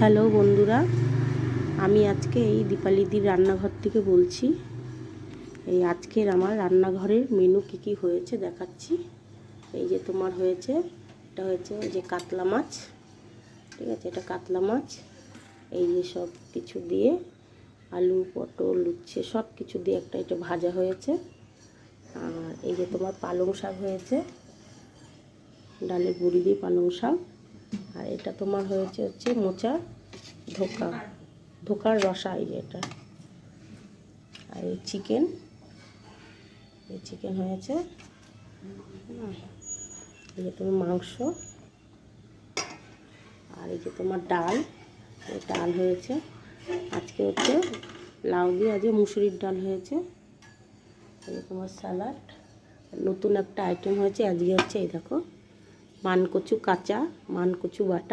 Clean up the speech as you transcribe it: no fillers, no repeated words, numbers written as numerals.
Hello বন্ধুরা, আমি আজকে এই দীপালিদির রান্নাঘর থেকে বলছি। এই আজকের আমার রান্নাঘরের মেনু কী কী হয়েছে দেখাচ্ছি। এই যে তোমার হয়েছে, এটা হয়েছে যে কাতলা মাছ, ঠিক আছে, এটা কাতলা মাছ। এই যে সব কিছু দিয়ে আলু পটল উচ্ছে সব কিছু দিয়ে একটা এটা ভাজা হয়েছে। আর এই যে তোমার পালং শাক হয়েছে, ডালের বড়ি দিয়ে পালং শাক। আর এটা তোমার হচ্ছে মোচা ধোকার রসা, এই যে এটা। আর এই চিকেন হয়েছে। এই যে তোমার মাংস। আর এই যে তোমার ডাল হয়েছে আজকে, হচ্ছে লাউ দিয়ে আজকে মুসুরির ডাল হয়েছে। এই যে তোমার স্যালাড। নতুন একটা আইটেম হয়েছে আজকে, হচ্ছে এই দেখো মানকচু, কাঁচা মানকচু বাটা।